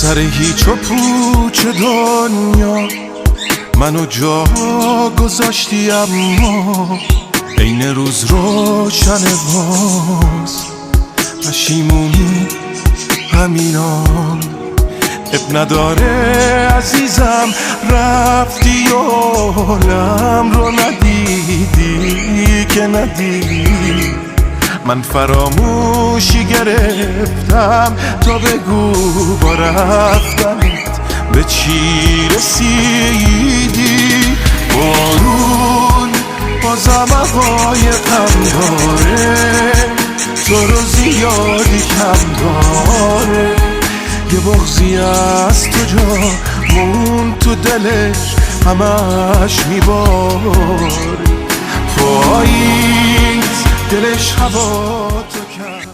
سر هیچ و پوچ دنیا منو جا گذاشتی، اما عین روز روشن باز پشیمونی همینان. اب نداره عزیزم رفتی و حالم رو ندیدی که ندیدی. من فراموشی گرفتم تا بگو با رفتنت به چی رسیدی. بارون بازم هوای غم داره، تو رو زیادی کم داره. یه بغضی از تو جا مون تو دلش همش میباره. پاییز دلش هوا تو کرد.